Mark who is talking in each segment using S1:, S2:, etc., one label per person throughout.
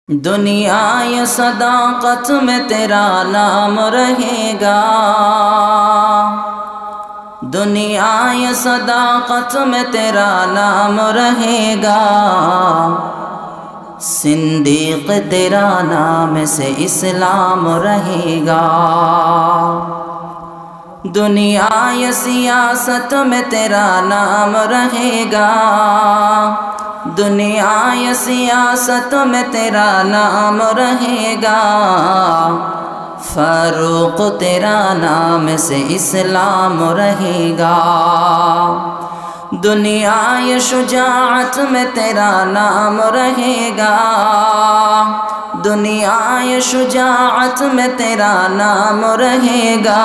S1: दुनिया ये सदाकत में तेरा नाम रहेगा, दुनिया ये सदाकत में तेरा नाम रहेगा। सिद्दीक़ तेरा नाम से इस्लाम रहेगा। दुनिया ये सियासत में तेरा नाम रहेगा, दुनिया ये सियासत में तेरा नाम रहेगा। फारूक तेरा नाम से इस्लाम रहेगा। दुनिया ये शुजाअत में तेरा नाम रहेगा, दुनिया ये शुजाअत में तेरा नाम रहेगा।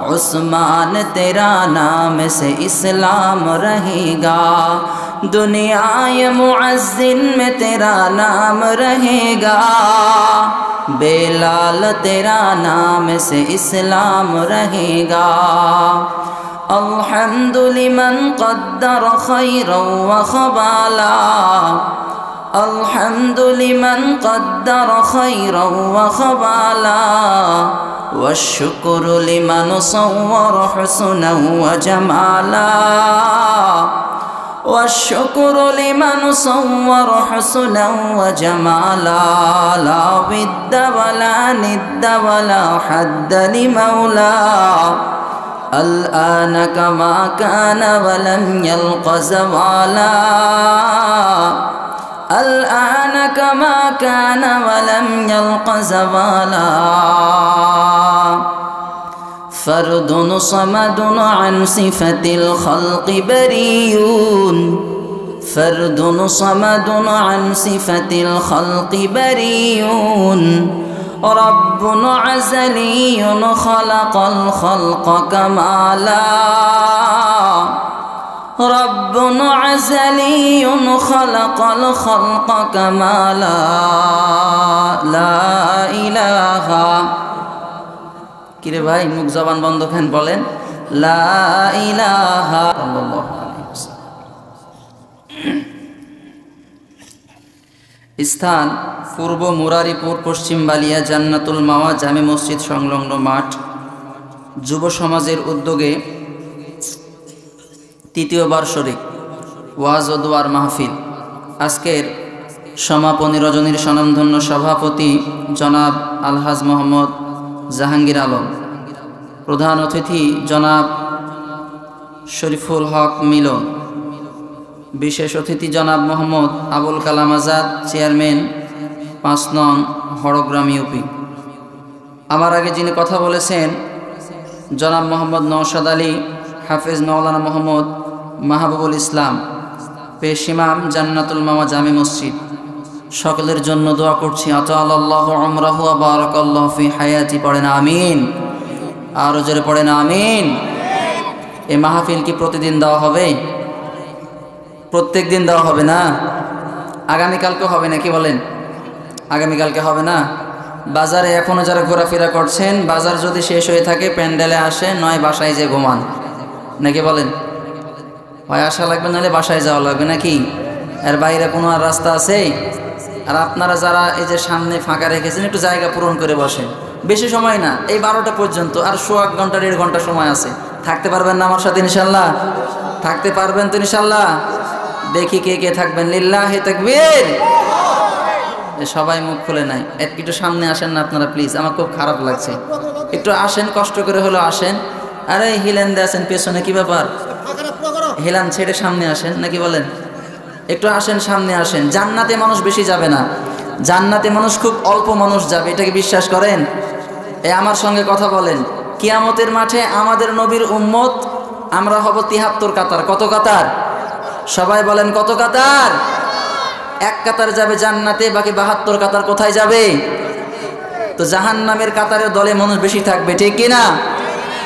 S1: उस्मान तेरा नाम से इस्लाम रहेगा। दुनिया ये मुअज्जिन में तेरा नाम रहेगा, बेलाल तेरा नाम से इस्लाम रहेगा। अल्हम्दुलिमन क़द्दर खैरन व ख़बाला, अल्हम्दुलिमन क़द्दर खैरन व ख़बाला, वश्शुक्रु लिमन सव्वर हुस्नन व जमाला, वश्शुक्रु लिमन सव्वर हुस्नन व जमाला। ला विद्द वला निद्द वला हद्द लिमौला, अल-आन कमा कान वलम यल्क़ ज़वाला, अल-आन कमा कान वलम यल्क़ ज़वाला। फ़र्दुन समदुन अन सिफ़तिल ख़ल्क़ि बरीउन, फ़र्दुन समदुन अन सिफ़तिल ख़ल्क़ि बरीउन। रब्बुन अज़लियुन ख़लक़ल ख़ल्क़ कमाला, रब्बुन अज़लियुन ख़लक़ल ख़ल्क़ कमाला। ला इलाहा, किरे भाई मुख जबान बंद करें बोलें ला इलाहा इल्लल्लाह। स्थान पूर्व मुरारीपुर, पश्चिम बालिया, জান্নাতুল মাওয়া জামে মসজিদ সংলগ্ন মাঠ। যুব সমাজের উদ্যোগে তৃতীয় বার্ষিক ওয়াজ ও দোয়ার মাহফিল। আজকের সমাপনী রজনীর স্বনামধন্য সভাপতি জনাব আলহাজ মোহাম্মদ জাহাঙ্গীর আলম, প্রধান অতিথি জনাব শরীফুল হক মিলন, বিশেষ অতিথি জনাব মোহাম্মদ আবুল কালাম আজাদ, চেয়ারম্যান ৫ নং হরগ্রাম ইউপি। আমার আগে যিনি কথা বলেছেন জনাব মোহাম্মদ নওশাদ আলী, হাফেজ মাওলানা মোহাম্মদ মাহবুবুল ইসলাম, পেশ ইমাম জান্নাতুল মাওয়া জামে মসজিদ। সকলের জন্য দোয়া করছি আতালাল্লাহু উমরাহু ওয়া বারাকাল্লাহু ফি হায়াতি। পড়েন আমিন, আরো জোরে পড়েন আমিন। এই মাহফিল কি প্রতিদিন দেওয়া হবে? প্রত্যেক দিন দেওয়া হবে না? আগামীকালকে হবে নাকি বলেন? আগামীকালকে হবে না? বাজারে এখনো যারা ঘোরাফেরা করছেন, বাজার যদি শেষ হয়ে থাকে প্যান্ডেলে আসে, নয় বাসায় যে ঘুমান নাকি বলেন? হয় আসা লাগবে, নাহলে বাসায় যাওয়া লাগবে নাকি? এর বাইরে কোনো আর রাস্তা আছে? আর আপনারা যারা এই যে সামনে ফাঁকা রেখেছেন, একটু জায়গা পূরণ করে বসেন। বেশি সময় না, এই ১২টা পর্যন্ত, আর ১ ঘন্টা ১.৫ ঘন্টা সময় আছে। থাকতে পারবেন না আমার সাথে ইনশাল্লাহ? থাকতে পারবেন তো ইনশাল্লাহ? দেখি কে কে থাকবেন। লিল্লাহি তাকবীর। সবাই মুখ খুলে নাই, একটু সামনে আসেন না আপনারা প্লিজ, আমার খুব খারাপ লাগছে। একটু আসেন, কষ্ট করে হলো আসেন। আরে হিলেন দিয়ে আছেন পেছনে, কি ব্যাপার? হিলান ছেড়ে সামনে আসেন নাকি বলেন? একটু আসেন, সামনে আসেন। জান্নাতে মানুষ বেশি যাবে না, জান্নাতে মানুষ খুব অল্প মানুষ যাবে, এটাকে বিশ্বাস করেন? আমার সঙ্গে কথা বলেন। কিয়ামতের মাঠে আমাদের নবীর উম্মত আমরা হব ৭৩ কাতার। কত কাতার? সবাই বলেন কত কাতার? ১ কাতার যাবে জান্নাতে, বাকি ৭২ কাতার কোথায় যাবে? তো জাহান্নামের কাতারের দলে মানুষ বেশি থাকবে, ঠিক কিনা?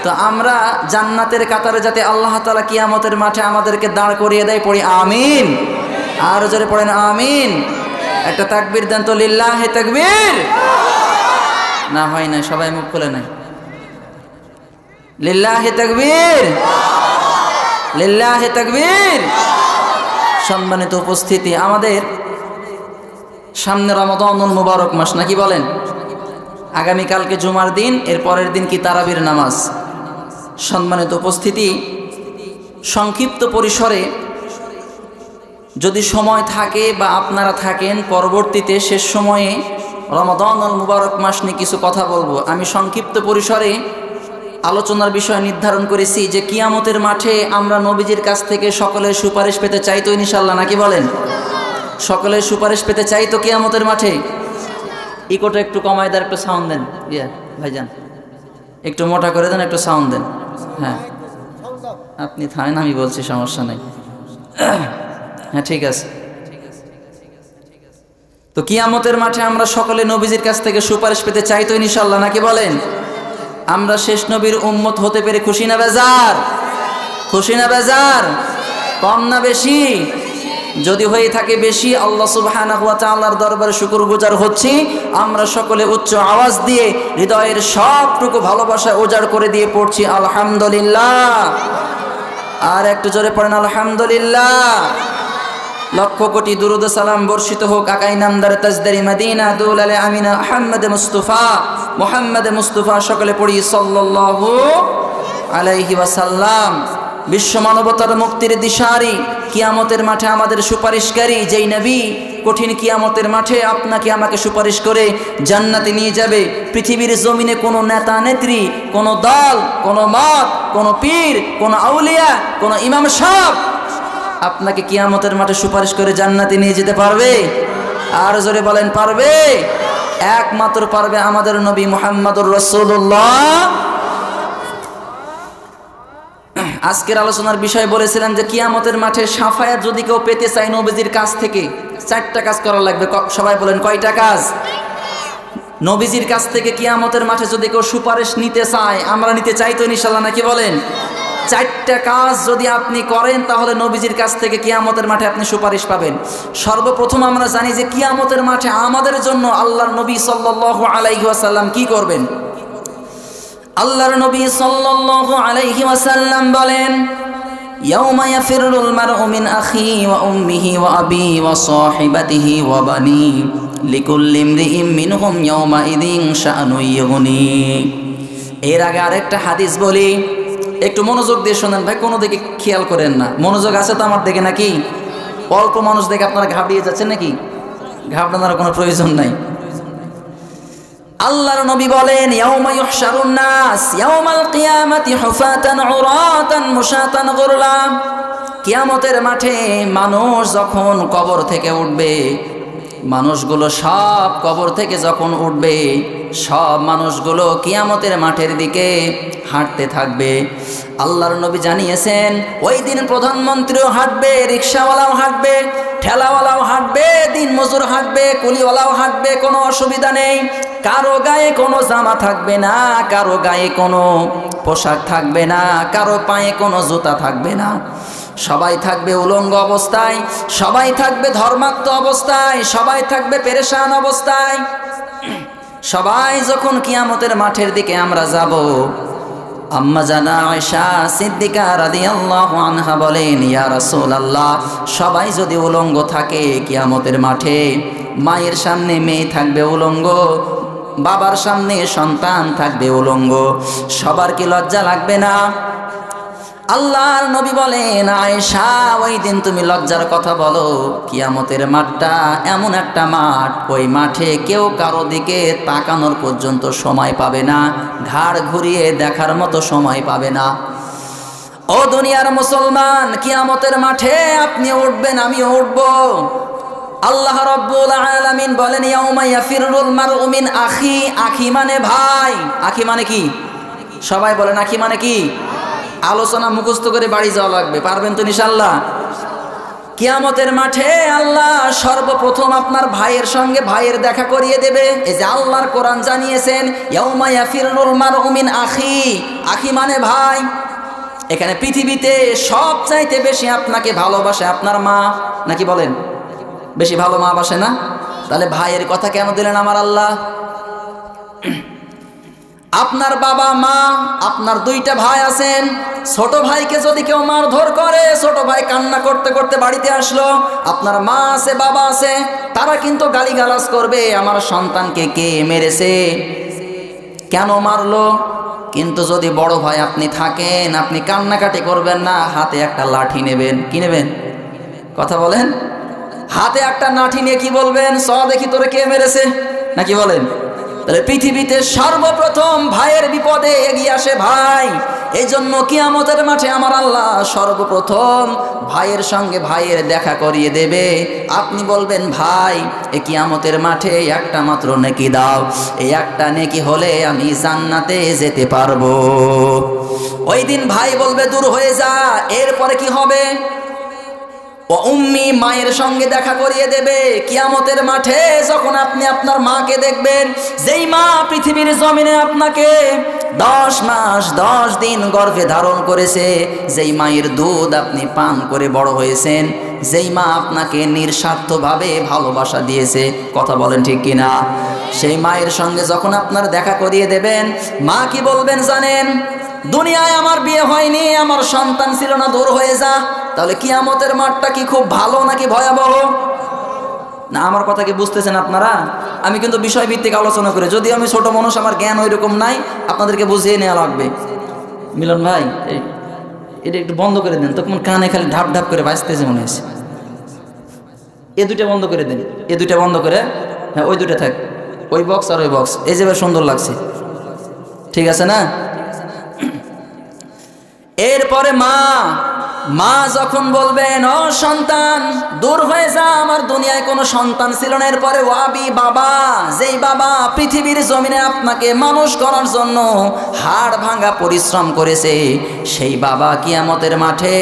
S1: তো আমরা জান্নাতের কাতারে যাতে আল্লাহ তাআলা কিয়ামতের মাঠে আমাদেরকে দাঁড় করিয়ে দেয়, পড়ি আমিন। আর জোরে পড়েন আমিন। একটা তাকবীর দেন তো, লিল্লাহি তাকবীর। না হয় না, সবাই মুখ খুলে নাই। লিল্লাহি তাকবীর, লিল্লাহি তাকবীর। সম্মানিত উপস্থিতি, আমাদের সামনে রমাদানুল মুবারক মাস, নাকি বলেন? আগামীকালকে জুমার দিন, এর পরের দিন কি তারাবির নামাজ। সম্মানিত উপস্থিতি, সংক্ষিপ্ত পরিসরে যদি সময় থাকে বা আপনারা থাকেন, পরবর্তীতে শেষ সময়ে রমাদানুল মুবারক মাস নিয়ে কিছু কথা বলবো। আমি সংক্ষিপ্ত পরিসরে আলোচনার বিষয় নির্ধারণ করেছি যে কিয়ামতের মাঠে আমরা নবীজির কাছ থেকে সকলের সুপারিশ পেতে চাই তো ইনশাআল্লাহ, নাকি বলেন? সকলের সুপারিশ পেতে চাই তো কিয়ামতের মাঠে। ইকোটা একটু কমায় দেন, একটু সাউন্ড দেন। ভাইজান একটু মোটা করে দেন, একটু সাউন্ড দেন। হ্যাঁ আপনি থামেন, আমি বলছি, সমস্যা নেই। হ্যাঁ ঠিক আছে। তো কিয়ামতের মাঠে আমরা সকলে নবীজির কাছ থেকে সুপারিশ পেতে চাই তো ইনশাআল্লাহ, নাকি বলেন? আমরা শেষ নবীর উম্মত হতে পেরে খুশি না বেজার? খুশি না বেজার? কম না বেশি? যদি হয়ে থাকে বেশি, আল্লাহ সুবহানাহু ওয়া তাআলার দরবারে শুকরগুজার হচ্ছি। আমরা সকলে উচ্চ আওয়াজ দিয়ে হৃদয়ের সবটুকু ভালোবাসা উজাড় করে দিয়ে পড়ছি আলহামদুলিল্লাহ। আর একটু জোরে পড়েন আলহামদুলিল্লাহ। লক্ষ কোটি দুরুদ সালাম বর্ষিত হোক আকাই নামদার তাজদারি মদিনা দুলালে আমিনা মুহাম্মদ মুস্তাফা সকলে পড়ি সাল্লাল্লাহু আলাইহি ওয়াসাল্লাম। বিশ্ব মানবতার মুক্তির দিশারি, কিয়ামতের মাঠে আমাদের সুপারিশকারী যেই নবী, কঠিন কিয়ামতের মাঠে আপনাকে আমাকে সুপারিশ করে জান্নাতে নিয়ে যাবে। পৃথিবীর জমিনে কোনো নেতা নেত্রী, কোনো দল, কোনো মত, কোনো পীর, কোনো আউলিয়া, কোনো ইমাম সাহেব আপনাকে কিয়ামতের মাঠে সুপারিশ করে জান্নাতে নিয়ে যেতে পারবে? আর জোরে বলেন, পারবে? একমাত্র পারবে আমাদের নবী মুহাম্মদুর রাসূলুল্লাহ। আজকের আলোচনার বিষয় বলেছিলাম যে কিয়ামতের মাঠে শাফায়াত যদি কেউ পেতে চায় নবীজির কাছ থেকে, 4টা কাজ করা লাগবে। সবাই বলেন কয়টা কাজ? নবীজির কাছ থেকে কিয়ামতের মাঠে যদি কেউ সুপারিশ নিতে চায়, আমরা নিতে চাই তো ইনশাআল্লাহ, নাকি বলেন? 4টা কাজ যদি আপনি করেন তাহলে নবীজির কাছ থেকে কিয়ামতের মাঠে আপনি সুপারিশ পাবেন। সর্বপ্রথম আমরা জানি যে কিয়ামতের মাঠে আমাদের জন্য আল্লাহর নবী সাল্লাল্লাহু আলাইহি ওয়াসাল্লাম কি করবেন? আল্লাহর নবী সাল্লাল্লাহু আলাইহি ওয়াসাল্লাম বলেন, ইয়াউমা ইয়াফিরুল মারউ মিন আখি ওয়া উম্মিহি ওয়া আবি ওয়া সাহিবাতিহি ওয়া বানি লিকুল্লি ইমরিইম মিনহুম ইয়াউমা ইদিন শাআনু ইউগনি। এর আগে আরেকটা হাদিস বলি, একটু মনোযোগ দিয়ে শোনেন ভাই, কোনো দিকে খেয়াল করেন না। মনোযোগ আছে তো আমার দিকে নাকি? অল্প মানুষ দেখে আপনারা ঘাবড়িয়ে যাচ্ছেন নাকি? ঘাবড়ানোর কোনো প্রয়োজন নাই। আল্লাহর নবী বলেন, ইয়াউমা ইউহশারুন নাস ইয়াউমাল কিয়ামাতি হুফাতান উরাতান মুশাতান গুরলা। কিয়ামতের মাঠে মানুষ যখন কবর থেকে উঠবে, মানুষগুলো সব কবর থেকে যখন উঠবে, সব মানুষগুলো কিয়ামতের মাঠের দিকে হাঁটতে থাকবে। আল্লাহর নবী জানিয়েছেন ওই দিন প্রধানমন্ত্রীও হাঁটবে, রিকশাওয়ালাও হাঁটবে, ঠেলাওয়ালাও হাঁটবে, দিন মজুর হাঁটবে, কুলিওয়ালাও হাঁটবে, কোনো অসুবিধা নেই। কারো গায়ে কোনো জামা থাকবে না, কারো গায়ে কোনো পোশাক থাকবে না, কারো পায়ে কোনো জুতা থাকবে না। সবাই থাকবে উলঙ্গ অবস্থায়, সবাই থাকবে ধর্মাক্ত অবস্থায়, সবাই থাকবে পেরেশান অবস্থায়। সবাই যখন কিয়ামতের মাঠের দিকে আমরা যাব, আম্মা জানা আয়েশা সিদ্দিকা রাদিয়াল্লাহু আনহা বলেন, ইয়া রাসূলুল্লাহ, সবাই যদি উলঙ্গ থাকে কিয়ামতের মাঠে, মায়ের সামনে মেয়ে থাকবে উলঙ্গ, বাবার সামনে সন্তান থাকবে উলঙ্গ, সবার কি লজ্জা লাগবে না? আল্লাহর নবী বলেন, আয়েশা ওই দিন তুমি লজ্জার কথা বলো। কিয়ামতের মাঠটা এমন একটা মাঠ, ওই মাঠে কেউ কারো দিকে তাকানোর পর্যন্ত সময় পাবে না, ঘাড় ঘুরিয়ে দেখার মতো সময় পাবে না। ও দুনিয়ার মুসলমান, কিয়ামতের মাঠে আপনি উঠবেন, আমিও উঠব। আল্লাহ রাব্বুল আলামিন বলেন, ইয়াউমা ইয়াফিরুল মারউ মিন আখি। আখি মানে ভাই। আখি মানে কি? সবাই বলেন আখি মানে কি? আলোচনা মুখস্থ করে বাড়ি যাওয়া লাগবে, পারবেন তো ইনশাআল্লাহ? কিয়ামতের মাঠে আল্লাহ সর্বপ্রথম আপনার ভাইয়ের সঙ্গে ভাইয়ের দেখা করিয়ে দেবে। এই যে আল্লাহর কোরআন জানিয়েছেন, ইয়াউমা ইয়াফিরুল মারউ মিন আখি। আখি মানে ভাই। এখানে পৃথিবীতে সবচাইতে বেশি আপনাকে ভালোবাসে আপনার মা, নাকি বলেন? বেশি ভালো মা বাসে না? তাহলে ভাইয়ের কথা কেন দিলেন আমার আল্লাহ? আপনার বাবা মা, আপনার 2টা ভাই আছেন, ছোট ভাইকে যদি কেউ মারধর করে, ছোট ভাই কান্না করতে করতে বাড়িতে আসলো, আপনার মা আছে বাবা আছে, তারা কিন্তু গালিগালাজ করবে আমার সন্তানকে কে মেরেছে, কেন মারলো। কিন্তু যদি বড় ভাই আপনি থাকেন, আপনি কান্নাকাটি করবেন না, হাতে একটা লাঠি নেবেন। কি নেবেন? কথা বলেন। হাতে একটা লাঠি নিয়ে কি বলবেন? চ দেখি তোরে কে মেরেছে, নাকি বলেন? তাহলে পৃথিবীতে সর্বপ্রথম ভাইয়ের বিপদে এগিয়ে আসে ভাই। এই জন্য কিয়ামতের মাঠে আমার আল্লাহ সর্বপ্রথম ভাইয়ের সঙ্গে ভাইয়ের দেখা করিয়ে দেবে। আপনি বলবেন ভাই এই কিয়ামতের মাঠে একটা মাত্র নেকি দাও, এই একটা নেকি হলে আমি জান্নাতে যেতে পারবো। ওই দিন ভাই বলবে দূর হয়ে যা। এরপরে কি হবে? ও উম্মি, মায়ের সঙ্গে দেখা করিয়ে দেবে। কিয়ামতের মাঠে যখন আপনি আপনার মাকে দেখবেন, যেই মা পৃথিবীর জমিনে আপনাকে 10 মাস 10 দিন গর্ভে ধারণ করেছে, যেই মায়ের দুধ আপনি পান করে বড় হয়েছেন, যেই মা আপনাকে নিঃস্বার্থভাবে ভালোবাসা দিয়েছে, কথা বলেন ঠিক কিনা? সেই মায়ের সঙ্গে যখন আপনার দেখা করিয়ে দেবেন, মা কি বলবেন জানেন? দুনিয়ায় আমার বিয়ে হয়নি, আমার সন্তান ছিল না, দূর হয়ে যা। তাহলে কিয়ামতের মাঠটা কি খুব ভালো নাকি ভয়াবহ? না, আমার কথা কি বুঝতেছেন আপনারা? আমি কিন্তু বিষয়ভিত্তিক আলোচনা করে, যদি আমি ছোট মানুষ, আমার জ্ঞান ওই রকম নাই, আপনাদেরকে বুঝিয়ে নেওয়া লাগবে। মিলন ভাই, এটা একটু বন্ধ করে দেন, তখন কানে খালি ঢাপ ঢাপ করে বাজতেছে মনে হয়েছে। এ দুইটা বন্ধ করে দেন, এ দুইটা বন্ধ করে, হ্যাঁ ওই দুইটা থাক, ওই বক্স আর ওই বক্স। এই যে সুন্দর লাগছে, ঠিক আছে না? এরপরে মা যখন বলবেন ও সন্তান দূর হয়ে যা, আমার দুনিয়ায় কোনো সন্তান ছিল না। এরপরে ওয়াবি, বাবা, যেই বাবা পৃথিবীর জমিনে আপনাকে মানুষ করার জন্য হাড় ভাঙা পরিশ্রম করেছে, সেই বাবা কিয়ামতের মাঠে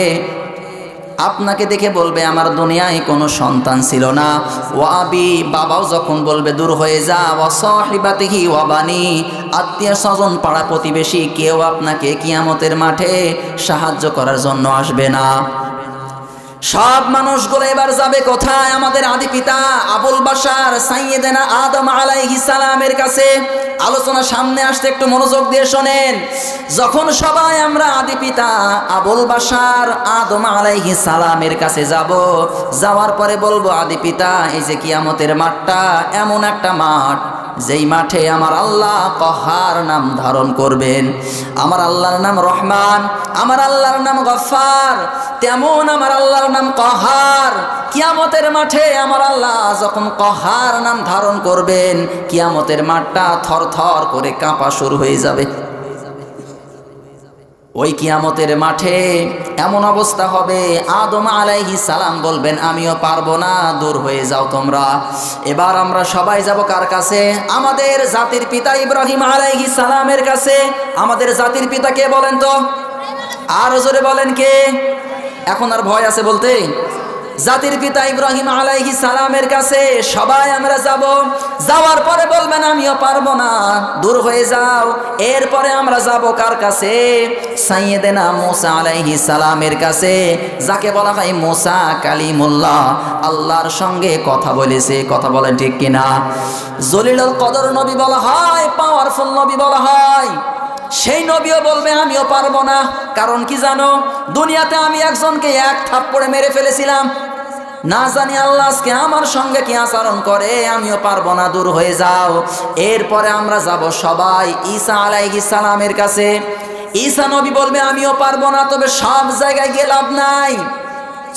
S1: আপনাকে দেখে বলবে আমার দুনিয়ায় কোনো সন্তান ছিল না। ওয়াবি, বাবাও যখন বলবে দূর হয়ে যা, ওয়াসাহিবাতিহি ওয়াবানি, আত্মীয় স্বজন পাড়া প্রতিবেশী কেউ আপনাকে কিয়ামতের মাঠে সাহায্য করার জন্য আসবে না। সব মানুষগুলো এবার যাবে কোথায়? আমাদের আদি পিতা আবুল বাশার সাইয়েদেনা আদম আলাইহিস সালামের কাছে। আলোচনা সামনে আসতে একটু মনোযোগ দিয়ে শোনেন। যখন সবাই আমরা আদি পিতা আবুল বাশার আদম আলাইহিস সালামের কাছে যাব, যাওয়ার পরে বলবো আদি পিতা এই যে কিয়ামতের মাঠটা এমন একটা মাঠ, যেই মাঠে আমার আল্লাহ কহার নাম ধারণ করবেন। আমার আল্লাহর নাম রহমান, আমার আল্লাহর নাম গফফার, তেমন আমার আল্লাহর নাম কহার। কিয়ামতের মাঠে আমার আল্লাহ যখন কহার নাম ধারণ করবেন, কিয়ামতের মাঠটা থরথর করে কাঁপা শুরু হয়ে যাবে। ওই কিয়ামতের মাঠে এমন অবস্থা হবে, আদম আলাইহিস সালাম বলবেন আমিও পারবো না, দূর হয়ে যাও তোমরা। এবার আমরা সবাই যাব কার কাছে? আমাদের জাতির পিতা ইব্রাহিম আলাইহিস সালামের কাছে। আমাদের জাতির পিতা কে বলেন তো? আরো জোরে বলেন কে? এখন আর ভয় আছে বলতে? জাতির পিতা ইব্রাহিম আলাইহিস সালামের কাছে সবাই আমরা যাব। যাওয়ার পরে বলবেন আমিও পারবো না, দূর হয়ে যাও। এরপরে আমরা যাব কার কাছে? সাইয়েদেনা মুসা আলাইহিস সালামের কাছে, যাকে বলা হয় মুসা কালিমুল্লাহ, আল্লাহর সঙ্গে কথা বলেছে। কথা বলেন ঠিক কিনা? জলিলুল কদর নবী বলা হয়, পাওয়ারফুল নবী বলা হয়। সেই নবীও বলবে আমিও পারবো না। কারণ কি জানো? দুনিয়াতে আমি একজনকে এক থাপ্পড়ে মেরে ফেলেছিলাম, না জানি আল্লাহ আজকে আমার সঙ্গে কি আচরণ করে, আমিও পারবো না, দূর হয়ে যাও। এরপরে আমরা যাব সবাই ঈসা আলাইহিস সালামের কাছে। ঈসা নবী বলবে আমিও পারবো না, তবে সব জায়গায় গিয়ে লাভ নাই,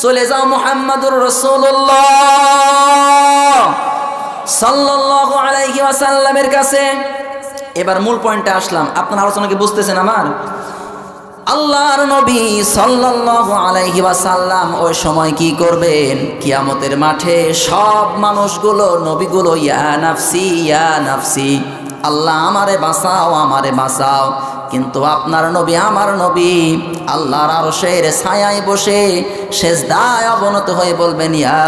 S1: চলে যাও মুহাম্মাদুর রাসূলুল্লাহ সাল্লাল্লাহু আলাইহি ওয়াসাল্লামের কাছে। এবার মূল পয়েন্টে আসলাম। আপনার আলোচনা কি বুঝতেছেন আমার? আল্লাহর নবী সাল্লাল্লাহু আলাইহি ওয়াসাল্লাম ওই সময় কি করবেন? কিয়ামতের মাঠে সব মানুষগুলো, নবীগুলো ইয়া নাফসি ইয়া নাফসি, আল্লাহ আমারে বাঁচাও আমারে বাঁচাও। কিন্তু আপনার নবী, আমার নবী আল্লাহর আরশের ছায়ায় বসে সেজদায় অবনত হয়ে বলবেন ইয়া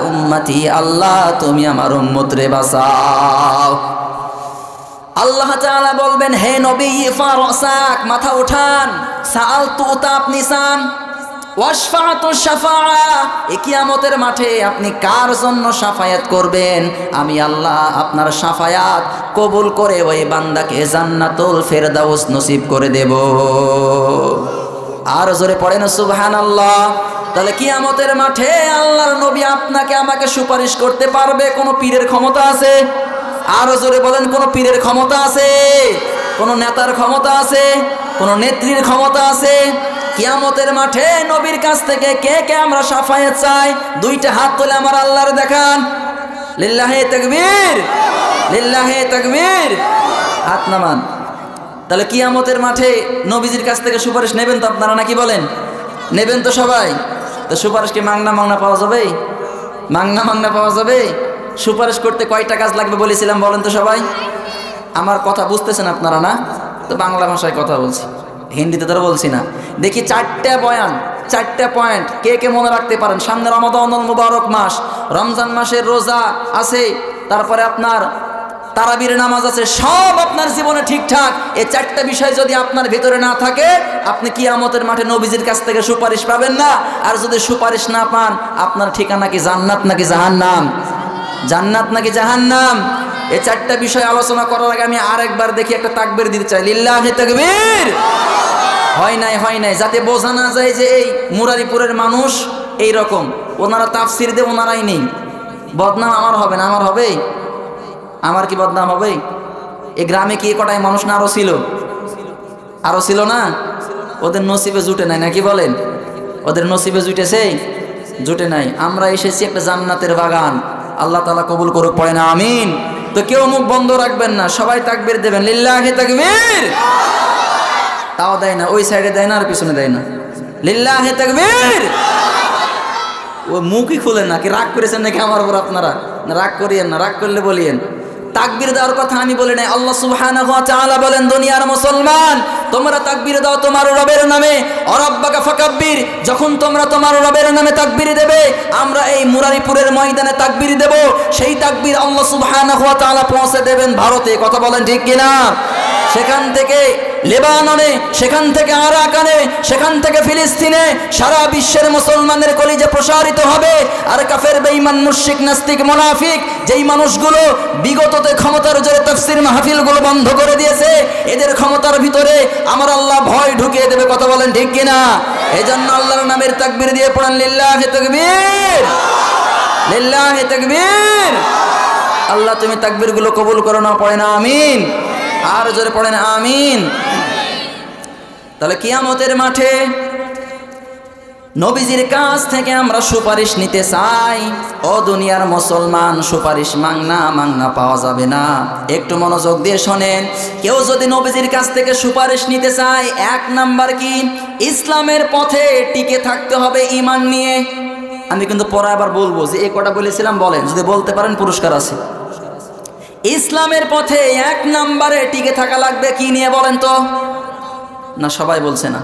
S1: উম্মতি, আল্লাহ তুমি আমার উম্মত রে বাঁচাও। আল্লাহ তাআলা বলবেন হে নবী ইরফা রাসাক, মাথা উঠান, সাআলতু আপনি চান, ওয়াশফাআতু শাফাআ, এই কিয়ামতের মাঠে আপনি কার জন্য শাফায়াত করবেন? আমি আল্লাহ আপনার শাফায়াত কবুল করে ওই বান্দাকে জান্নাতুল ফেরদাউস নসিব করে দেব। আর জোরে পড়েন সুবহানাল্লাহ। তাহলে কিয়ামতের মাঠে আল্লাহর নবী আপনাকে আমাকে সুপারিশ করতে পারবে? কোন পীরের ক্ষমতা আছে? আরো জোরে বলেন, কোন পীরের ক্ষমতা আছে? কোন নেতার ক্ষমতা আছে? কোন নেত্রীর ক্ষমতা আছে? কিয়ামতের মাঠে নবীর কাছ থেকে কে কে আমরা শাফায়াত চাই? দুইটা হাত তুলে আমার আল্লাহর দেখান। লিল্লাহি তাকবীর, লিল্লাহি তাকবীর। হাত নামান। তাহলে কিয়ামতের মাঠে নবীজির কাছ থেকে সুপারিশ নেবেন তো আপনারা, নাকি বলেন? নেবেন তো সবাই? তো সুপারিশ কি মাংনা মাংনা পাওয়া যাবে? মাংনা মাংনা পাওয়া যাবে? সুপারিশ করতে কয়টা কাজ লাগবে বলেছিলাম বলেন তো সবাই? আমার কথা বুঝতেছেন আপনারা না? তো বাংলা ভাষায় কথা বলছি, হিন্দিতে তো বলছি না। দেখি চারটা বয়ান, চারটা পয়েন্ট কে কে মনে রাখতে পারেন? সামনে রমাদানুল মুবারক মাস, রমজান মাসের রোজা আছে, তারপরে আপনার তারাবির নামাজ আছে, সব আপনার জীবনে ঠিকঠাক। এই চারটা বিষয় যদি আপনার ভিতরে না থাকে, আপনি কিয়ামতের মাঠে নবীজির কাছ থেকে সুপারিশ পাবেন না। আর যদি সুপারিশ না পান, আপনার ঠিকানা কি জান্নাত নাকি জাহান্নাম? জান্নাত নাকি জাহান্নাম? এই চারটা বিষয় আলোচনা করার আগে আমি আরেকবার দেখি একটা তাকবীর দিতে চাই। লিল্লাহি তাকবীর। হয় নাই, হয় নাই, যাতে বোঝা না যায় যে এই মুরারিপুরের মানুষ এই রকম, ওনারা তাফসির দেব, ওনারাই নেই। বদনাম আমার হবে না? আমার হবে? আমার কি বদনাম হবে? এই গ্রামে কি কটাই মানুষ না আরো ছিল? আরো ছিল না? ওদের নসিবে জুটে নাই, নাকি বলেন? ওদের নসিবে জুটেছে? জুটে নাই। আমরা এসেছি একটা জান্নাতের বাগান। আল্লাহ তাআলা কবুল করুক, পড়ে না আমিন। তো কেউ মুখ বন্ধ রাখবেন না, সবাই তাকবীর দেবেন। লিল্লাহি তাকবীর। তাও দেয় না, ওই সাইডে দেয় না আর পিছনে দেয় না। লিল্লাহি তাকবীর। ও মুখই খুলে না। কি রাগ করেছেন নাকি আমার উপর আপনারা? না, রাগ করিয়েন না, রাগ করলে বলিয়েন। তাকবীর দেওয়ার কথা আমি বলি নাই, আল্লাহ সুবহানাহু ওয়া তাআলা বলেন, দুনিয়ার মুসলমান তোমরা তাকবীর দাও তোমার রবের নামে, অরাব্বাকা ফাকাব্বির। যখন তোমরা তোমার রবের নামে তাকবীর দেবে, আমরা এই মুরারিপুরের ময়দানে তাকবীর দেব। সেই তাকবীর আল্লাহ সুবহানাহু ওয়া তাআলা পৌঁছে দেবেন ভারতে। কথা বলেন ঠিক কিনা? সেখান থেকে লেবাননে, সেখান থেকে আরাকানে, সেখান থেকে ফিলিস্তিনে, সারা বিশ্বের মুসলমানের কলিজে প্রসারিত হবে। আর কাফের, বেঈমান, মুশরিক, নাস্তিক, মুনাফিক যেই মানুষগুলো বিগততে ক্ষমতার জোরে তাফসীর মাহফিলগুলো বন্ধ করে দিয়েছে, এদের ক্ষমতার ভিতরে আমার আল্লাহ ভয় ঢুকিয়ে দেবে। কথা বলেন ঠিক কিনা? এজন্য আল্লাহর নামের তাকবীর দিয়ে পড়েন, লিল্লাহি তাকবীর, লিল্লাহি তাকবীর। আল্লাহ তুমি তাকবীরগুলো কবুল করো না, পড়ে না আমিন। আর জোরে পড়েন আমিন। তাহলে কিয়ামতের মাঠে নবীজির কাছ থেকে আমরা সুপারিশ নিতে চাই। ও দুনিয়ার মুসলমান, সুপারিশ মাংনা মাংনা পাওয়া যাবে না। একটু মনোযোগ দিয়ে শোনেন। কেউ যদি নবীজির কাছ থেকে সুপারিশ নিতে চায়, এক নাম্বার কি? ইসলামের পথে টিকে থাকতে হবে ঈমান নিয়ে। আমি কিন্তু পরে আবার বলবো যে এই কটা বলেছিলাম, বলেন যদি বলতে পারেন পুরস্কার আছে। ইসলামের পথে এক নম্বরে টিকে থাকা লাগবে কি নিয়ে বলেন তো? না, সবাই বলছে না।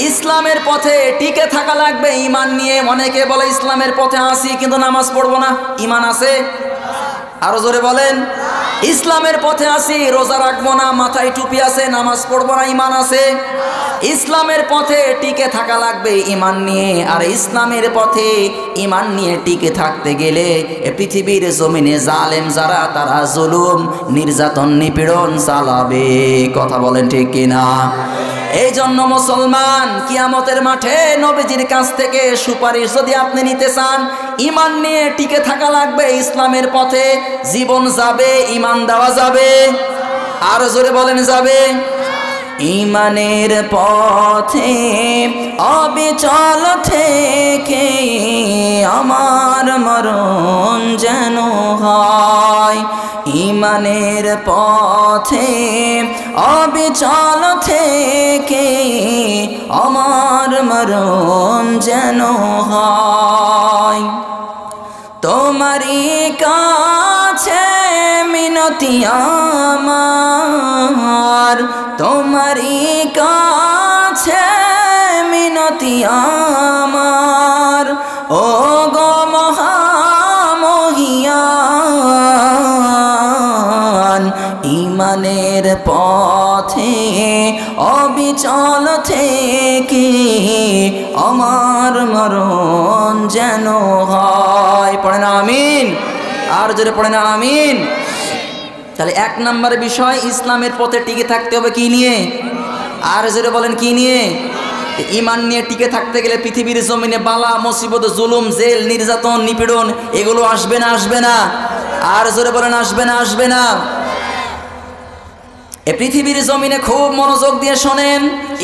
S1: ইসলামের পথে টিকে থাকা লাগবে ঈমান নিয়ে। অনেকে বলে ইসলামের পথে আসি কিন্তু নামাজ পড়বো না, ঈমান আছে? আরো জোরে বলেন। ইসলামের পথে আসি, রোজা রাখবো না, মাথায় টুপি আছে, নামাজ পড়বো না, ঈমান আছে? ইসলামের পথে টিকে থাকা লাগবে ঈমান নিয়ে। আর ইসলামের পথে ঈমান নিয়ে টিকে থাকতে গেলে এ পৃথিবীর জমিনে জালেম যারা, তারা জুলুম, নির্যাতন, নিপীড়ন চালাবে। কথা বলেন ঠিক কিনা? এই জন্য মুসলমান, কিয়ামতের মাঠে নবীজির কাছ থেকে সুপারিশ যদি আপনি নিতে চান, ঈমান নিয়ে টিকে থাকা লাগবে। ইসলামের পথে জীবন যাবে, ঈমান দেওয়া যাবে। আর জোরে বলেন যাবে। ঈমানের পথে অবিচল থেকে আমার মরণ যেন হয়। ঈমানের পথে অবিচল থেকে আমার মরণ যেন হয়। তোমারই কাছে মিনতি আমার, তোমারই কাছে মিনতি আমার। ও গো মহামহিয়ান, ঈমানের পথে অবিচল থেকে আমার মরণ যেন হয়। পড়ে না আমিন, আর জোরে পড়ে না আমিন। তাহলে এক নম্বর বিষয়, ইসলামের পথে টিকে থাকতে হবে কি নিয়ে? আর জোরে বলেন কি নিয়ে? ঈমান নিয়ে টিকে থাকতে গেলে পৃথিবীর জমিনে বালা মুসিবত, জুলুম, জেল, নির্যাতন, নিপীড়ন এগুলো আসবে না আসবে না? আর জোরে বলেন আসবে না আসবে না? এ পৃথিবীর জমিনে খুব মনোযোগ দিয়ে শোনেন,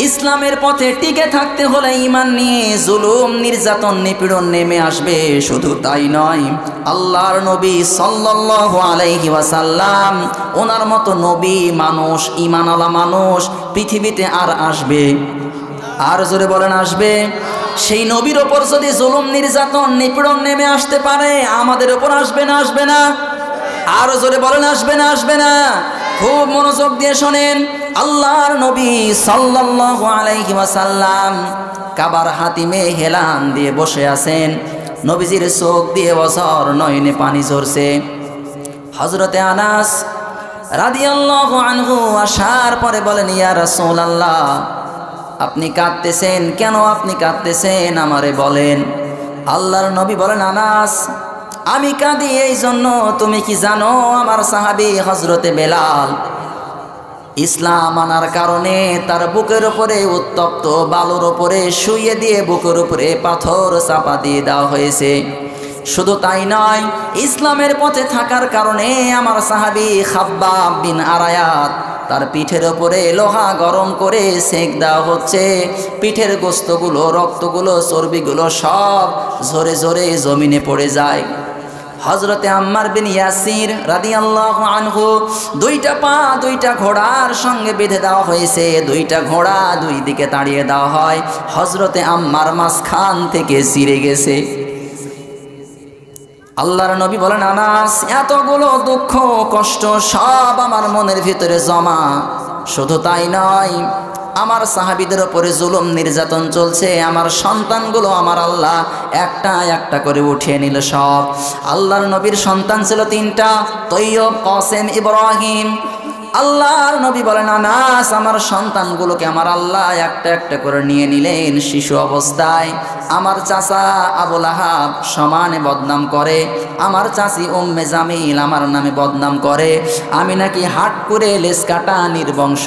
S1: ইসলামের পথে টিকে থাকতে হলে ঈমান নিয়ে জুলুম, নির্যাতন, নিপীড়ন নেমে আসবে। শুধু তাই নয়, আল্লাহর নবী সাল্লাল্লাহু আলাইহি ওয়াসাল্লাম ওনার মতো নবী মানুষ, ঈমানওয়ালা মানুষ পৃথিবীতে আর আসবে? আর জোরে বলেন আসবে? সেই নবীর ওপর যদি জুলুম, নির্যাতন, নিপীড়ন নেমে আসতে পারে, আমাদের ওপর আসবে না আসবে না? আর জোরে বলেন আসবে না আসবে না? খুব মনোযোগ দিয়ে শোনেন, আল্লাহর নবী সাল্লাল্লাহু আলাইহি ওয়াসাল্লাম কাবার হাতিমে হেলান দিয়ে বসে আছেন। নবীজির চোখ দিয়ে বছর নয়নে পানি ঝরছে। হযরতে আনাস রাদিয়াল্লাহু আনহু আসার পরে বলেন, ইয়া রাসূলুল্লাহ, আপনি কাঁদতেছেন কেন? আপনি কাঁদতেছেন, আমারে বলেন। আল্লাহর নবী বলেন, আনাস, আমি কাঁদি এই জন্য, তুমি কি জানো আমার সাহাবী হযরতে বেলাল ইসলাম আনার কারণে তার বুকের উপরে উত্তপ্ত বালুর উপরে শুইয়ে দিয়ে বুকের উপরে পাথর চাপা দিয়ে দেওয়া হয়েছে। শুধু তাই নয়, ইসলামের পথে থাকার কারণে আমার সাহাবী খাব্বাব বিন আরায়াত তার পিঠের উপরে লোহা গরম করে সেঁক দেওয়া হচ্ছে। পিঠের গোস্তগুলো, রক্তগুলো, চর্বিগুলো সব ঝরে ঝরে জমিনে পড়ে যায়। হযরতে আম্মার বিন ইয়াসির রাদিয়াল্লাহু আনহু দুইটা পা দুইটা ঘোড়ার সঙ্গে বেঁধে দেওয়া হয়েছে। দুইটা ঘোড়া দুই দিকে তাড়িয়ে দেওয়া হয়। হযরতে আম্মার মাঝখান থেকে ছিঁড়ে গেছে। আল্লাহর নবী বলেন, আনাস, এতগুলো দুঃখ কষ্ট সব আমার মনের ভিতরে জমা। শুধু তাই নয়, আমার সাহাবীদের উপরে জুলুম নির্যাতন চলছে। আমার সন্তানগুলো আমার আল্লাহ একটা একটা করে উঠিয়ে নিল সব। আল্লাহর নবীর সন্তান ছিল তিনটা, তৈয়ব, কাসেম, ইব্রাহিম। আল্লাহর নবী বলেন, আনাস, আমার সন্তানগুলোকে আমার আল্লাহ একটা একটা করে নিয়ে নিলেন শিশু অবস্থায়। আমার চাচা আবু লাহাব সমানে বদনাম করে, আমার চাচি উম্মে জামিল আমার নামে বদনাম করে, আমি নাকি হাট করে লেজ কাটা নির্বংশ।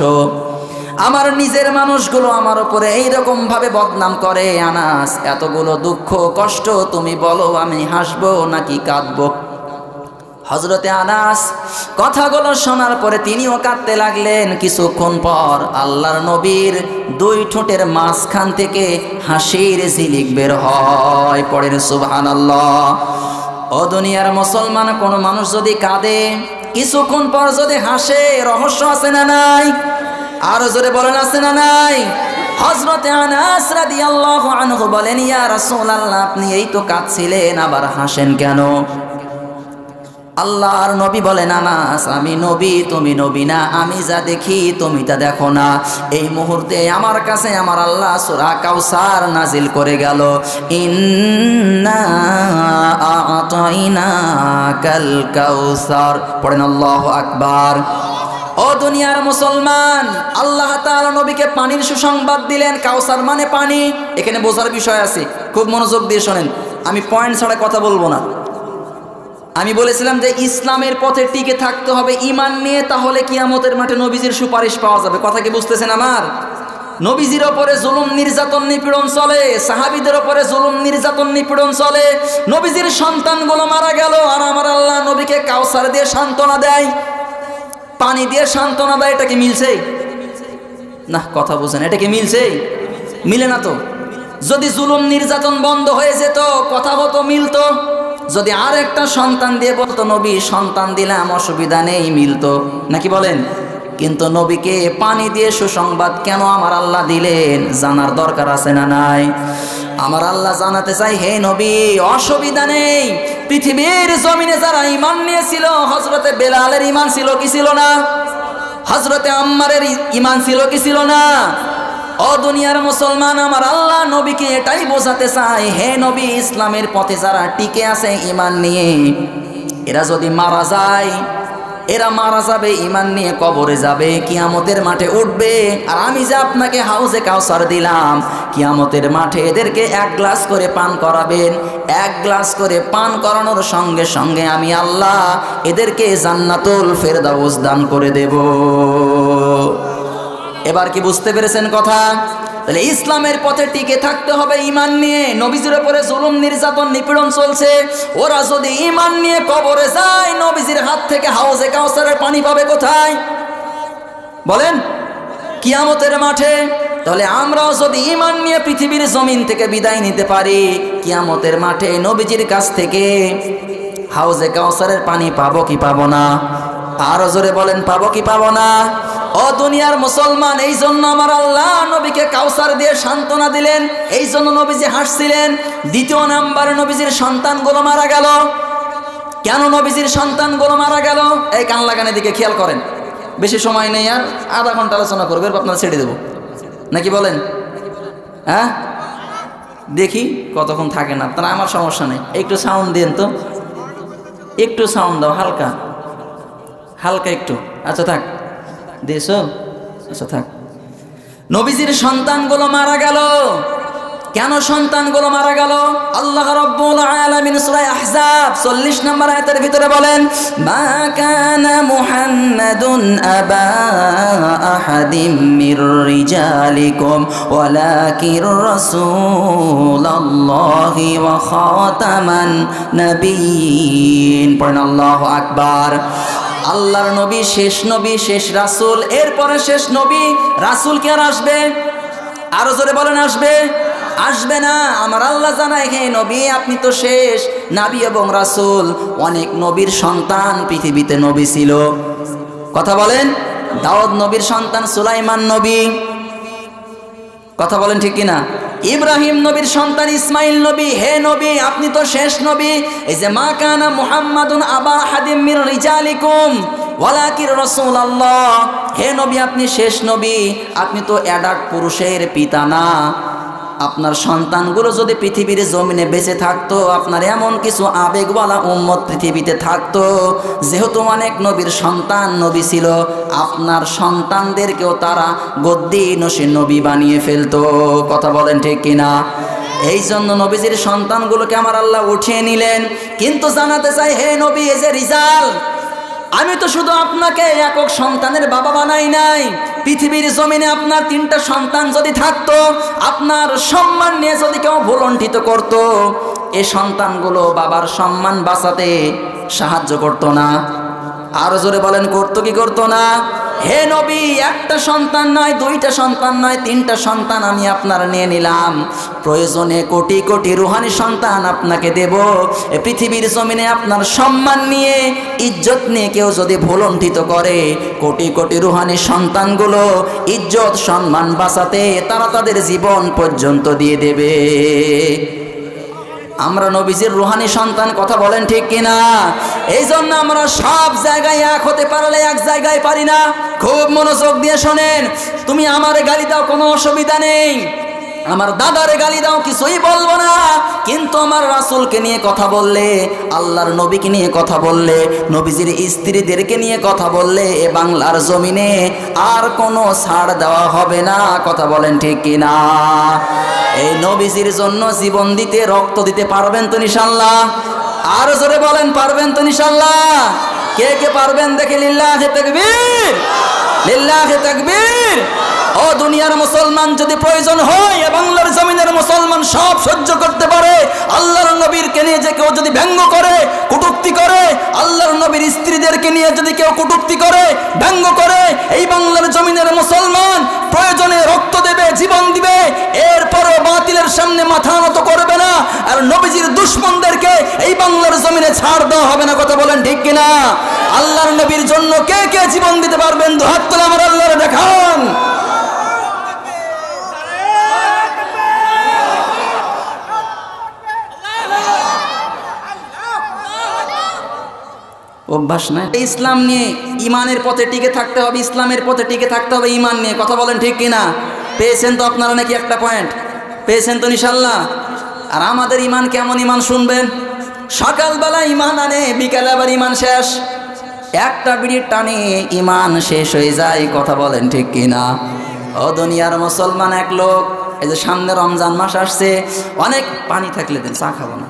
S1: আমার নিজের মানুষগুলো আমার উপরে এইরকম ভাবে বদনাম করে। আনাস, এতগুলো দুঃখ কষ্ট তুমি বলো, আমি হাসবো নাকি কাঁদবো? হযরতে আনাস কথাগুলো শোনার পরে তিনিও কাঁদতে লাগলেন। কিছুক্ষণ পর আল্লাহর নবীর দুই ঠোঁটের মাঝখান থেকে হাসির ঝিলিক বের হয়। পড়েন সুবহানাল্লাহ। ও দুনিয়ার মুসলমান, কোন মানুষ যদি কাঁদে, কিছুক্ষণ পর যদি হাসে, রহস্য আছে না নাই? আর জোরে বলেন আছে না নাই? হযরতে আনাস রাদিয়াল্লাহু আনহু বলেন, ইয়া রাসূলুল্লাহ, আপনি এই তো কাঁদছিলেন, আবার হাসেন কেন? আল্লাহর নবী বলেন, আনাস, আমি নবী, তুমি নবী না। আমি যা দেখি তুমি তা দেখো না। এই মুহূর্তে আমার কাছে আমার আল্লাহ সূরা কাউসার নাজিল করে গেল। ইন্না আ'তাইনাকাল কাউসার। পড়েন আল্লাহু আকবার। ও দুনিয়ার মুসলমান, আল্লাহ তাআলা নবীকে পানির সুসংবাদ দিলেন। কাউসার মানে পানি। এখানে বোঝার বিষয় আছে, খুব মনোযোগ দিয়ে শোনেন। আমি পয়েন্ট ছাড়া কথা বলবো না। আমি বলেছিলাম যে ইসলামের পথে টিকে থাকতে হবে ঈমান নিয়ে, তাহলে কিয়ামতের মাঠে নবীজির সুপারিশ পাওয়া যাবে। কথা কি বুঝতেছেন আমার? নবীজির ওপরে জুলুম নির্যাতন নিপীড়ন চলে, সাহাবীদের ওপরে জুলুম নির্যাতন নিপীড়ন চলে, নবীজির সন্তানগুলো মারা গেল, আর আমার আল্লাহ নবীকে কাউসার দিয়ে সান্ত্বনা দেয়, পানি দিয়ে সান্ত্বনা দেয়। এটা কি মিলছে? না, কথা বুঝেন, এটা কি মিলছে? মিলে না তো। যদি জুলুম নির্যাতন বন্ধ হয়ে যেত, কথা হতো, মিলতো। যদি আর একটা সন্তান দিয়ে বলতো নবী সন্তান দিলাম, অসুবিধা নেই, মিলতো নাকি বলেন? কিন্তু নবীকে পানি দিয়ে সুসংবাদ কেন আমার আল্লাহ দিলেন? জানার দরকার আছে না নাই? আমার আল্লাহ জানাতে চাই, হে নবী, অসুবিধা নেই। পৃথিবীর জমিনে যারা ঈমান নিয়েছিল, হযরতে বেলালের ঈমান ছিল কি ছিল না? হযরতে আম্মারের ঈমান ছিল কি ছিল না? ও দুনিয়ার মুসলমান, আমার আল্লাহ নবীকে এটাই বোঝাতে চায়, হে নবী, ইসলামের পথে যারা টিকে আছে ঈমান নিয়ে, এরা যদি মারা যায়, এরা মারা যাবে, ইমান নিয়ে কবরে যাবে, কিয়ামতের মাঠে উঠবে। আর আমি যে আপনাকে হাউজে কাউসার দিলাম, কিয়ামতের মাঠে এদেরকে 1 গ্লাস করে পান করাবেন। 1 গ্লাস করে পান করানোর সঙ্গে সঙ্গে আমি আল্লাহ এদেরকে জান্নাতুল ফেরদাউস দান করে দেব। এবার কি বুঝতে পেরেছেন কথা? তাহলে ইসলামের পথে টিকে থাকতে হবে ঈমান নিয়ে। নবীজির উপরে জুলুম নির্যাতন নিপীড়ন চলছে, ওরা যদি ঈমান নিয়ে কবরে যায়, নবীজির হাত থেকে হাউজে কাউসারের পানি পাবে কোথায় বলেন? কিয়ামতের মাঠে। তাহলে আমরাও যদি ঈমান নিয়ে পৃথিবীর জমিন থেকে বিদায় নিতে পারি, কিয়ামতের মাঠে নবীজির কাছ থেকে হাউজে কাউসারের পানি পাবো কি পাবো না? আরো জোরে বলেন, পাবো কি পাবো না? ও দুনিয়ার মুসলমান, এই জন্য আমার আল্লাহ নবীকে কাউসার দিয়ে সান্ত্বনা দিলেন, এই জন্য নবীজি হাসছিলেন। দ্বিতীয় নাম্বারে নবীজির সন্তানগুলো মারা গেল। কেন নবীজির সন্তানগুলো মারা গেল? এই কান লাগানের দিকে খেয়াল করেন, বেশি সময় নেই, আর আধা ঘন্টা আলোচনা করবে, আপনারা ছেড়ে দেবো নাকি বলেন? হ্যাঁ, দেখি কতক্ষণ থাকেন আপনারা, আমার সমস্যা নেই। একটু সাউন্ড দেন তো, একটু সাউন্ড দাও, হালকা হালকা একটু। আচ্ছা থাক, দিয়েছ? আচ্ছা থাক। নবীজির সন্তানগুলো মারা গেল। কেন সন্তানগুলো মারা গেল? আল্লাহ রাব্বুল আলামিন সূরা আহজাব 40 নম্বর আয়াতের ভিতরে বলেন, মা কানা মুহাম্মাদুন আবা আহাদিম মির রিজালিকুম ওয়ালাকির রাসূলুল্লাহি ওয়া খাতামান নাবিয়্যিন। পড়েন আল্লাহু আকবার। আল্লাহর নবী শেষ নবী, শেষ রাসূল, এরপরে শেষ নবী রাসূল কি আর আসবে? আরো জোরে বলেন, আসবে? আসবে না। আমার আল্লাহ জানায়, হে নবী আপনি তো শেষ নবী এবং রাসূল। অনেক নবীর সন্তান পৃথিবীতে নবী ছিল। কথা বলেন, দাউদ নবীর সন্তান, সুলাইমান নবী। কথা বলেন ঠিক কিনা? ইব্রাহিম নবীর সন্তান ইসমাইল নবী। হে নবী আপনি তো শেষ নবী। এই যে মা কানা মুহাম্মাদুন আবা হাদিম মির রিজালিকুম ওয়ালাকির রাসূলুল্লাহ, হে নবী আপনি শেষ নবী, আপনি তো অ্যাডাল্ট পুরুষের পিতা না। আপনার সন্তানগুলো যদি পৃথিবীর জমিনে বেঁচে থাকতো, আপনার এমন কিছু আবেগওয়ালা উম্মত পৃথিবীতে থাকতো, যেহেতু অনেক নবীর সন্তান নবী ছিল, আপনার সন্তানদেরকেও তারা গদ্দি নসী নবী বানিয়ে ফেলতো। কথা বলেন ঠিক কিনা? এই জন্য নবীজির সন্তানগুলোকে আমার আল্লাহ উঠিয়ে নিলেন। কিন্তু জানাতে চাই, হে নবী এই যে রিজাল্ট, আমি তো শুধু আপনাকে একক সন্তানের বাবা বানাই নাই। পৃথিবীর জমিনে আপনার 3টা সন্তান যদি থাকতো, আপনার সম্মান নিয়ে যদি কেউ ভুলণ্ঠিত করত, এই সন্তানগুলো বাবার সম্মান বাঁচাতে সাহায্য করত না। আরো জোরে বলেন, করতো কি করতো না? হে নবী, 1টা সন্তান নয়, 2টা সন্তান নয়, 3টা সন্তান আমি আপনার নিয়ে নিলাম। প্রয়োজনে কোটি কোটি রুহানি সন্তান আপনাকে দেব। পৃথিবীর জমিনে আপনার সম্মান নিয়ে, ইজ্জত নিয়ে কেউ যদি ভুলণ্ঠিত করে, কোটি কোটি রুহানি সন্তানগুলো ইজ্জত সম্মান বাঁচাতে তারা তাদের জীবন পর্যন্ত দিয়ে দেবে। আমরা নবীজির রুহানি সন্তান। কথা বলেন ঠিক কিনা? এই জন্য আমরা সব জায়গায় এক হতে পারলে এক জায়গায় পারি না। খুব মনোযোগ দিয়ে শোনেন। তুমি আমারে গালি দাও, কোনো অসুবিধা নেই, আমার দাদারে গালি দাও, কিছুই বলবো না। কিন্তু আমার রাসূলকে নিয়ে কথা বললে, আল্লাহর নবীকে নিয়ে কথা বললে, নবীজির স্ত্রীদেরকে নিয়ে কথা বললে, এ বাংলার জমিনে আর কোনো ছাড় দেওয়া হবে না। কথা বলেন ঠিক কিনা? এই নবীজির জন্য জীবন দিতে, রক্ত দিতে পারবেন তো ইনশাআল্লাহ? আর জোরে বলেন, পারবেন তো ইনশাআল্লাহ? কে কে পারবেন দেখে লিল্লাহে তাকবীর, লিল্লাহে তাকবীর। ও দুনিয়ার মুসলমান, যদি প্রয়োজন হয় বাংলার জমিনের মুসলমান সব সহ্য করতে পারে, আল্লাহর নবীরকে নিয়ে যে কেউ যদি ব্যঙ্গ করে, কটূক্তি করে, আল্লাহর নবীর স্ত্রীদেরকে নিয়ে যদি কেউ কটূক্তি করে, ব্যঙ্গ করে, এই বাংলার জমিনের মুসলমান প্রয়োজনে রক্ত দেবে, জীবন দিবে, এরপরও বাতিলের সামনে মাথা নত করবে না। আর নবীজির দুশমনদেরকে এই বাংলার জমিনে ছাড় দেওয়া হবে না। কথা বলেন ঠিক কিনা? আল্লাহর নবীর জন্য কে কে জীবন দিতে পারবেন? দুহাত তুলে আমার আল্লাহরে দেখান। অভ্যাস নাই ইসলাম নিয়ে, ইমানের পথে টিকে থাকতে হবে, ইসলামের পথে টিকে থাকতে হবে ইমান নিয়ে। কথা বলেন ঠিক কিনা? পেয়েছেন তো আপনারা নাকি একটা পয়েন্ট? পেয়েছেন তো ইনশাআল্লাহ? আর আমাদের ইমান কেমন ইমান শুনবেন। সকালবেলা ইমান আনে, বিকালে আবার ইমান শেষ। একটা বিড়ির টানে ইমান শেষ হয়ে যায়। কথা বলেন ঠিক কিনা? ও দুনিয়ার মুসলমান, এক লোক এই যে সামনে রমজান মাস আসছে, অনেক পানি থাকলে দেন, চা খাবো না।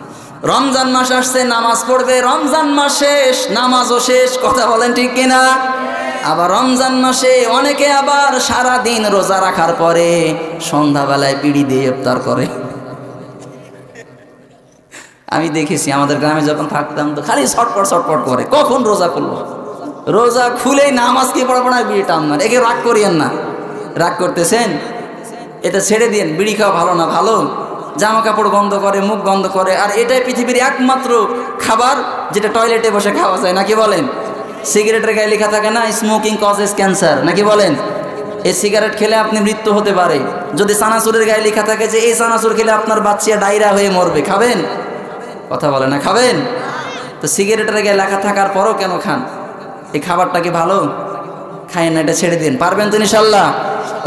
S1: রমজান মাস আসছে, নামাজ পড়বে, রমজান মাস শেষ, নামাজও শেষ। কথা বলেন ঠিক কিনা? আবার রমজান মাসে অনেকে আবার সারা দিন রোজা রাখার পরে সন্ধ্যাবেলায় বিড়ি দিয়ে ইফতার করে। আমি দেখেছি আমাদের গ্রামে যখন থাকতাম তো খালি ছটপট ছটপট করে, কখন রোজা খুলবো। রোজা খুলেই নামাজ কি পড়াবো না, বিড়ি টানবেন। একে রাগ করিয়েন না, রাগ করতেছেন, এটা ছেড়ে দিন। বিড়ি খাওয়া ভালো না? ভালো। জামা কাপড় গন্ধ করে, মুখ গন্ধ করে, আর এটাই পৃথিবীর একমাত্র খাবার যেটা টয়লেটে বসে খাওয়া যায়, নাকি বলেন? সিগারেটের গায়ে লেখা থাকে না, স্মোকিং কজেস ক্যান্সার, নাকি বলেন? এই সিগারেট খেলে আপনি মৃত্যু হতে পারে। যদি চানাচুরের গায়ে লেখা থাকে যে এই চানাচুর খেলে আপনার বাচ্চা ডায়রিয়া হয়ে মরবে, খাবেন? কথা বলে না, খাবেন? তো সিগারেটের গায়ে লেখা থাকার পরও কেন খান? এই খাবারটা কি ভালো? খায় না, এটা ছেড়ে দিন। পারবেন তো ইনশাল্লাহ?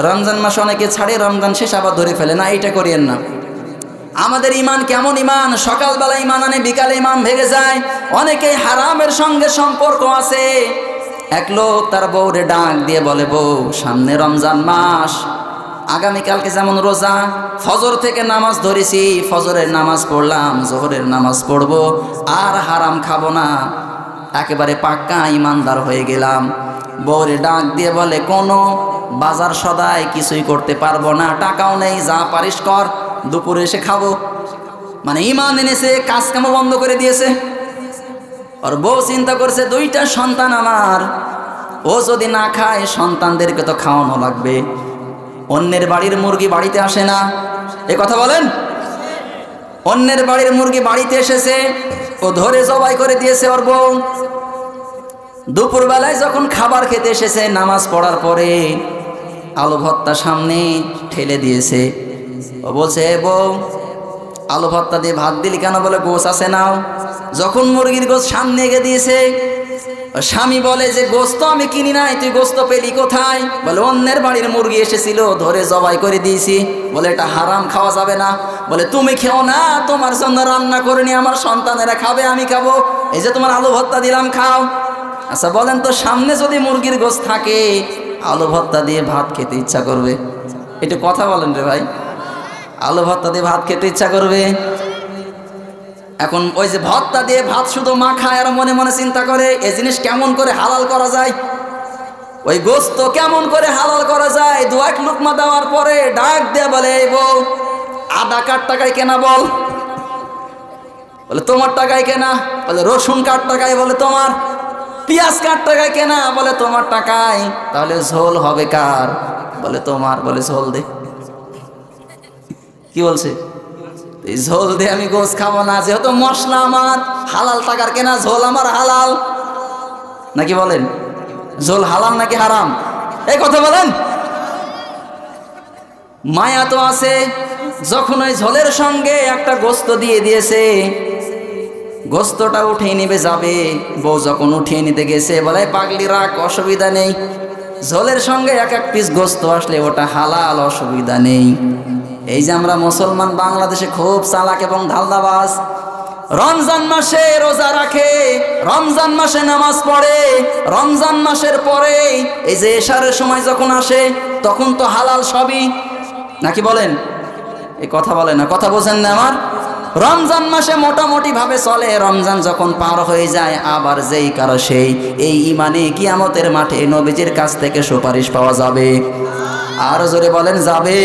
S1: রমজান মাস অনেকে ছাড়ে, রমজান শেষ আবার ধরে ফেলে না, এইটা করিয়েন না। আমাদের ইমান কেমন ইমান? সকালবেলা ইমান আনে, বিকালে ইমান ভেঙে যায়। অনেকেই হারামের সঙ্গে সম্পর্ক আছে। এক লোক তার বউরে ডাক দিয়ে বলে, বউ সামনে রমজান মাস, আগামীকালকে যেমন রোজা, ফজর থেকে নামাজ ধরেছি, ফজরের নামাজ পড়লাম, জোহরের নামাজ পড়বো, আর হারাম খাবো না, একেবারে পাক্কা ইমানদার হয়ে গেলাম। বউরে ডাক দিয়ে বলে, কোনো বাজার সদাই কিছুই করতে পারবো না, টাকাও নেই, যা পারিস কর, দুপুরে এসে খাবো। মানে ইমান এনেছে, কাজ কামও বন্ধ করে দিয়েছে। আর বউ চিন্তা করছে, দুইটা সন্তান আমার, ও যদি না খায় সন্তানদেরকে তো খাওয়ানো লাগবে। অন্যের বাড়ির মুরগি বাড়িতে আসে না, এ কথা বলেন? অন্যের বাড়ির মুরগি বাড়িতে এসেছে, ও ধরে জবাই করে দিয়েছে ওর বউ। দুপুরবেলায় যখন খাবার খেতে এসেছে, নামাজ পড়ার পরে আলু ভর্তা সামনে ঠেলে দিয়েছে। ও বলছে, হে বউ, আলু ভর্তা দিয়ে ভাত দিলি কেন? বলে, গোশ আছে নাও। যখন মুরগির গোশ সামনে এগিয়ে দিয়েছে, স্বামী বলে যে, গোস্ত আমি কিনি নাই, তুই গোস্ত পেলি কোথায়? বলে, অন্যের বাড়ির মুরগি এসেছিল, ধরে জবাই করে দিয়েছি। বলে, এটা হারাম, খাওয়া যাবে না। বলে, তুমি খেও না, তোমার জন্য রান্না করে নি, আমার সন্তানেরা খাবে, আমি খাবো, এই যে তোমার আলু ভর্তা দিলাম, খাও। আচ্ছা বলেন তো, সামনে যদি মুরগির গোশ থাকে, আলু ভর্তা দিয়ে ভাত খেতে ইচ্ছা করবে? একটু কথা বলেন রে ভাই, আলু ভর্তা দিয়ে ভাত খেতে ইচ্ছা করবে? এখন ওই যে ভর্তা দিয়ে ভাত শুধু মা খায়, আর মনে মনে চিন্তা করে এই জিনিস কেমন করে হালাল করা যায়, ওই গোস্ত কেমন করে হালাল করা যায়। দু এক লুকমা দেওয়ার পরে ডাক দিয়ে বলে, এই বউ, আদা কার টাকায় কেনা? বল। বলে, তোমার টাকায় কেনা। বলে, রসুন কার টাকায়? বলে, তোমার। পেঁয়াজ কার টাকায় কেনা? বলে, তোমার টাকায়। তাহলে ঝোল হবে কার? বলে, তোমার। বলে, ঝোল দে। কি বলছে? এই ঝোল দিয়ে আমি গোশ খাবো না, যেহেতু মশলা আমার হালাল, টাকার কেনা, ঝোল আমার হালাল, নাকি বলেন? ঝোল হালাল নাকি হারাম? এই কথা বলেন। মায়া তো আছে, যখন ওই ঝোলের সঙ্গে একটা গোস্ত দিয়ে দিয়েছে, গোস্তটা উঠিয়ে নিবে যাবে, বউ যখন উঠিয়ে নিতে গেছে, বলে, পাগলি রাখ, অসুবিধা নেই, ঝোলের সঙ্গে এক এক পিস গোস্ত আসলে ওটা হালাল, অসুবিধা নেই। এই যে আমরা মুসলমান বাংলাদেশে খুব চালাক এবং ধালদাবাজ। রমজান মাসে রোজা রাখে, রমজান মাসে নামাজ পড়ে, রমজান মাসের পরে এই যে এশারের সময় যখন আসে, তখন তো হালাল সবই, নাকি বলেন? এই কথা বলে না, কথা বোঝেন না আমার? রমজান মাসে মোটামুটি ভাবে চলে, রমজান যখন পার হয়ে যায়, আবার যেই কারো সেই, এই ইমানে কিয়ামতের মাঠে নবীজির কাছ থেকে সুপারিশ পাওয়া যাবে। আর জোরে বলেন, যাবে।